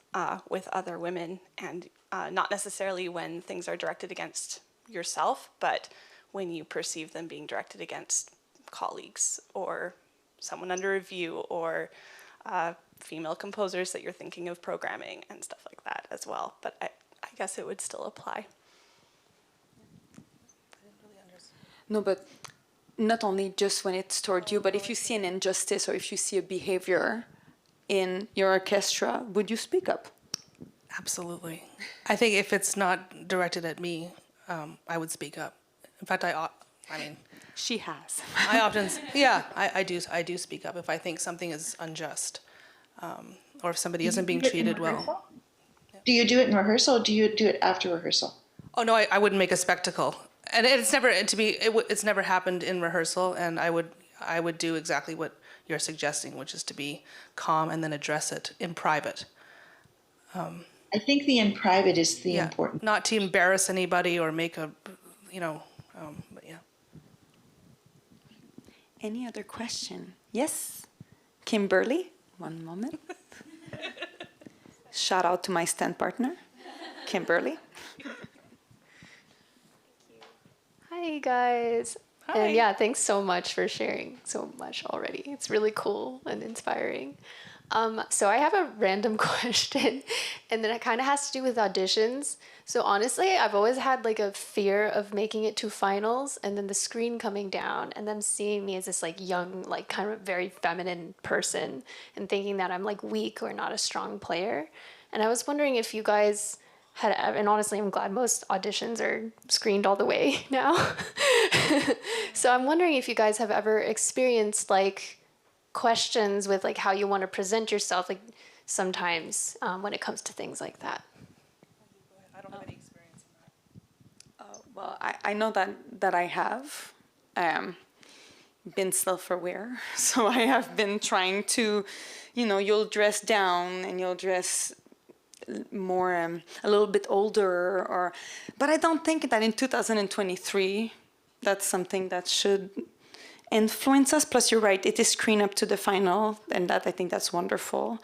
with other women, and not necessarily when things are directed against yourself, but when you perceive them being directed against colleagues or someone under review, or female composers that you're thinking of programming and stuff like that as well. But guess it would still apply. No, but not only just when it's toward you, but if you see an injustice or if you see a behavior in your orchestra, would you speak up? Absolutely. I think if it's not directed at me, I would speak up. In fact, I mean, She has. I often, yeah, I do speak up if I think something is unjust, or if somebody isn't being treated well. Do you do it in rehearsal or do you do it after rehearsal? Oh no, I wouldn't make a spectacle, and it's never it's never happened in rehearsal, and I would do exactly what you're suggesting, which is to be calm and then address it in private. I think the in private is the important. Not to embarrass anybody or make a, but yeah. Any other question? Yes? Kimberly? One moment. Shout out to my stand partner, Kimberly. Hi, guys. Hi. And yeah, thanks so much for sharing so much already. It's really cool and inspiring. So I have a random question, and then it kind of has to do with auditions. So honestly, I've always had like a fear of making it to finals and then the screen coming down and them seeing me as this like young, like kind of very feminine person and thinking that I'm like weak or not a strong player. And I was wondering if you guys had, and honestly, I'm glad most auditions are screened all the way now. So I'm wondering if you guys have ever experienced like questions with like how you want to present yourself, like sometimes when it comes to things like that. I don't have any experience in that. Well, I know that I have been self-aware. So I have been trying to, you'll dress down and you'll dress more, a little bit older, but I don't think that in 2023, that's something that should influence us. Plus, you're right, it is screened up to the final, and that I think that's wonderful.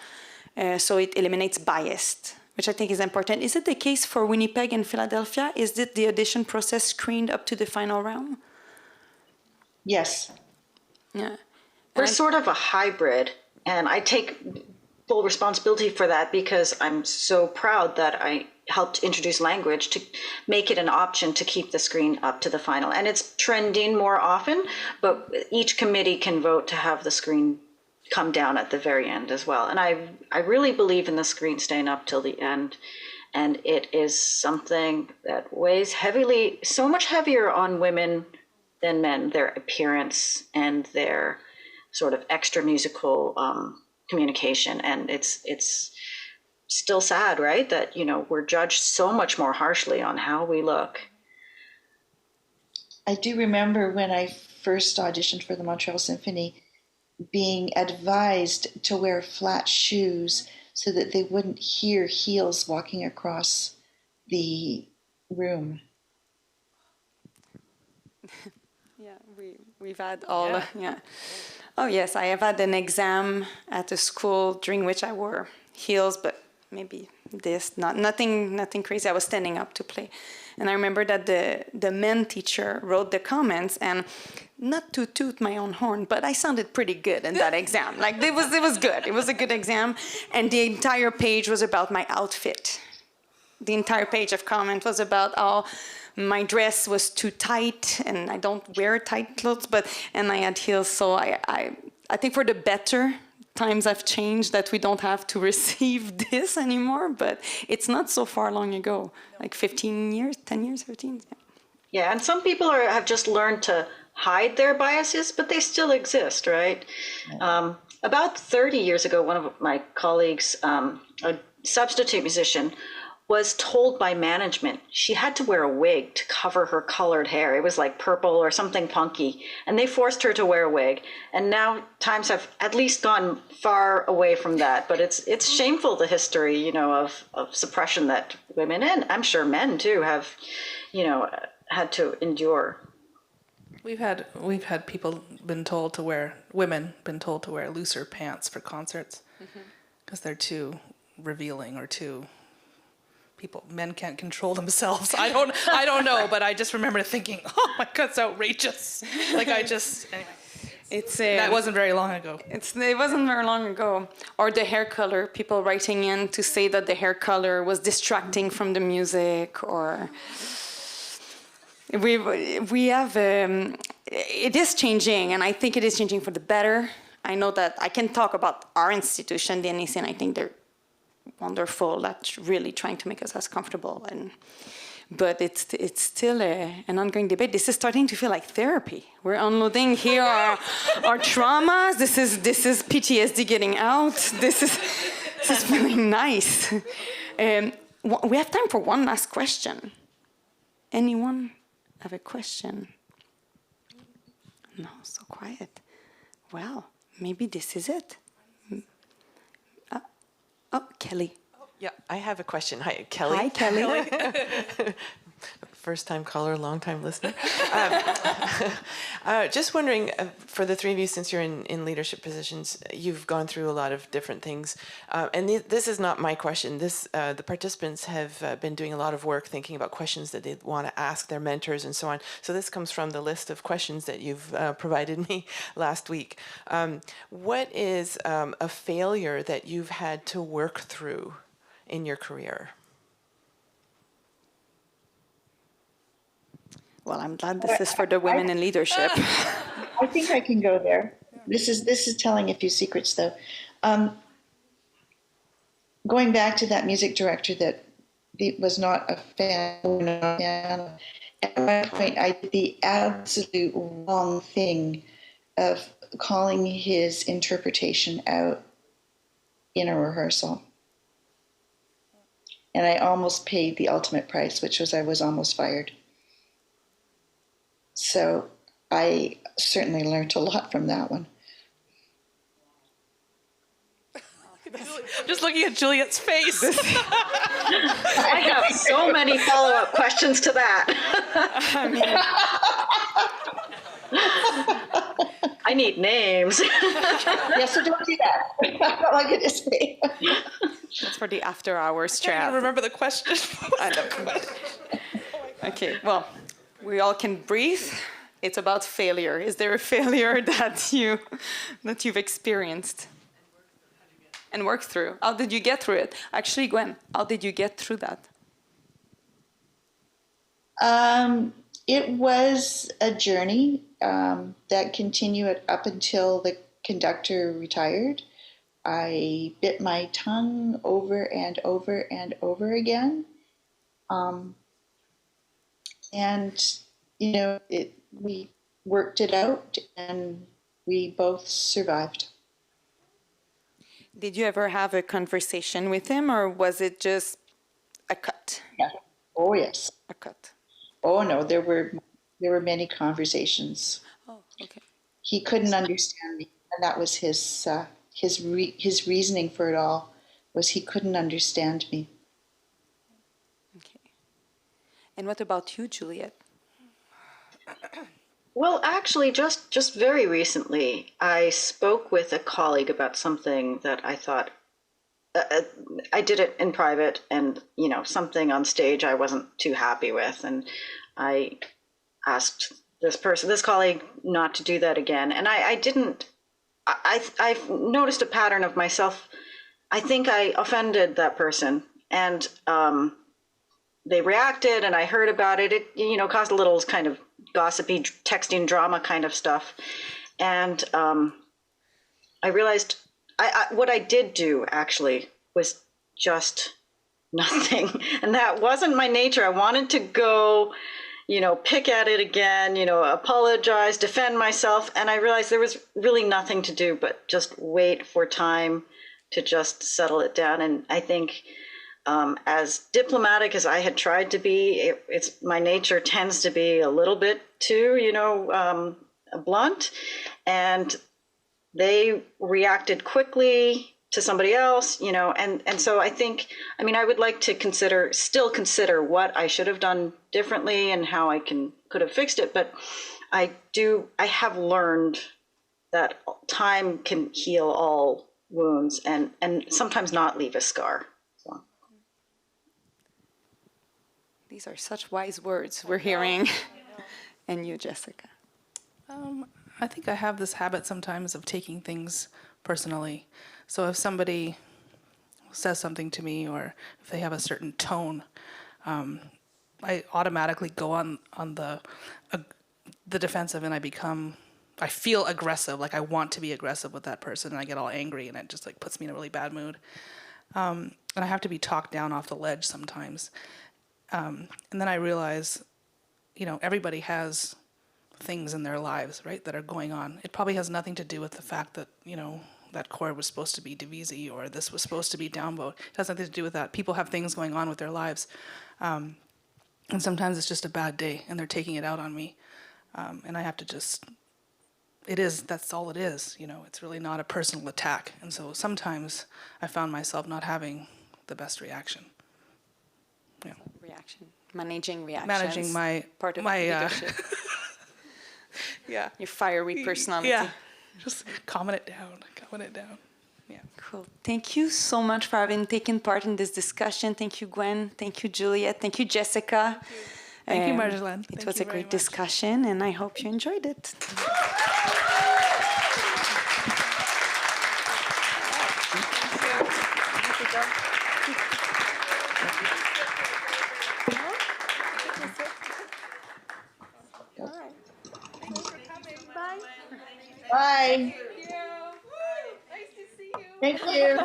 So it eliminates bias, which I think is important. Is it the case for Winnipeg and Philadelphia? Is it the audition process screened up to the final round? Yes. Yeah. We're sort of a hybrid, and I take full responsibility for that because I'm so proud that I helped introduce language to make it an option to keep the screen up to the final. And it's trending more often, but each committee can vote to have the screen come down at the very end as well. And I really believe in the screen staying up till the end. And it is something that weighs heavily, so much heavier on women than men, their appearance and their sort of extra musical communication. And it's still sad, right? That, we're judged so much more harshly on how we look. I do remember when I first auditioned for the Montreal Symphony being advised to wear flat shoes so that they wouldn't hear heels walking across the room. Yeah, we've had all, yeah. Oh yes, I have had an exam at a school during which I wore heels, but maybe nothing crazy. I was standing up to play. And I remember that the men teacher wrote the comments, and not to toot my own horn, but I sounded pretty good in that exam. Like it was good. It was a good exam. And the entire page was about my outfit. The entire page of comment was about how my dress was too tight, and I don't wear tight clothes, and I had heels. So I think for the better, times have changed that we don't have to receive this anymore, but it's not so far long ago, like 15 years, 10 years, 15. Yeah, Yeah, and some people have just learned to hide their biases, but they still exist, right? About 30 years ago, one of my colleagues, a substitute musician, was told by management she had to wear a wig to cover her colored hair. It was like purple or something punky, and they forced her to wear a wig. And now times have at least gone far away from that, but it's shameful, the history, of suppression that women, and I'm sure men too, have, had to endure. We've had people women been told to wear looser pants for concerts because they're too revealing or too. Men can't control themselves. I don't know, but I just remember thinking, oh my God, it's outrageous. Anyway. It's That wasn't very long ago. it wasn't very long ago. Or the hair color, people writing in to say that the hair color was distracting from the music, or we have it is changing, and I think it is changing for the better. I know that I can talk about our institution, the NEC, and I think they're wonderful at really trying to make us as comfortable, but it's still an ongoing debate. This is starting to feel like therapy. We're unloading here our traumas. This is PTSD getting out. This is feeling nice. We have time for one last question. Anyone have a question? No, so quiet. Well, maybe this is it. Kelly. Yeah, I have a question. Hi, Kelly. Hi, Kelly. First-time caller, long-time listener. Just wondering, for the three of you, since you're in leadership positions, you've gone through a lot of different things. And this is not my question. The participants have been doing a lot of work thinking about questions that they want to ask their mentors and so on. So this comes from the list of questions that you've provided me last week. What is a failure that you've had to work through in your career? Well, I'm glad this is for the women in leadership. I think I can go there. This is telling a few secrets, though. Going back to that music director that was not a fan, at one point I did the absolute wrong thing of calling his interpretation out in a rehearsal. And I almost paid the ultimate price, which was I was almost fired. So I certainly learned a lot from that one. Just looking at Juliet's face. I have so many follow-up questions to that. I need names. Yeah, so don't do that. That's all I could say. That's for the after hours I don't chat. remember the question. Okay, well, we all can breathe. It's about failure. Is there a failure that you've experienced and worked through? How did you get through it? Actually, Gwen, how did you get through that? It was a journey that continued up until the conductor retired. I bit my tongue over and over and over again. And, we worked it out and we both survived. Did you ever have a conversation with him, or was it just a cut? Yeah. Oh, yes. A cut. Oh, no, there were many conversations. Oh, okay. He couldn't understand me, and that was his reasoning for it all, was he couldn't understand me. Okay. And what about you, Juliet? Well, actually, just very recently, I spoke with a colleague about something that I thought I did it in private, and something on stage I wasn't too happy with, and I asked this colleague, not to do that again, and I didn't. I've noticed a pattern of myself. I think I offended that person, and they reacted, and I heard about it. It caused a little kind of gossipy texting drama kind of stuff, and I realized what I did do actually was just nothing, and that wasn't my nature. I wanted to go, pick at it again, apologize, defend myself, and I realized there was really nothing to do but just wait for time to just settle it down. And I think as diplomatic as I had tried to be, it's my nature tends to be a little bit too, blunt, and they reacted quickly to somebody else, and so I think, I would like to still consider what I should have done differently and how I could have fixed it. But I have learned that time can heal all wounds and sometimes not leave a scar. So. These are such wise words we're hearing. And you, Jessica? I think I have this habit sometimes of taking things personally. So if somebody says something to me, or if they have a certain tone, I automatically go on the defensive, and I feel aggressive, like I want to be aggressive with that person, and I get all angry, and it just like puts me in a really bad mood. And I have to be talked down off the ledge sometimes. And then I realize, everybody has things in their lives, right, that are going on. It probably has nothing to do with the fact that, that chord was supposed to be divisi, or this was supposed to be downvote. It has nothing to do with that. People have things going on with their lives. And sometimes it's just a bad day, and they're taking it out on me. And I have to just, that's all it is, it's really not a personal attack. And so sometimes I found myself not having the best reaction. Yeah. Managing reactions. Managing part of my leadership. Yeah. Your fiery personality. Yeah. Just calming it down. Yeah. Cool. Thank you so much for having taken part in this discussion. Thank you, Gwen. Thank you, Juliet. Thank you, Jessica. Thank you, Marjolaine. It Thank was you a very great much. discussion, and I hope you enjoyed it. Bye. Thank you.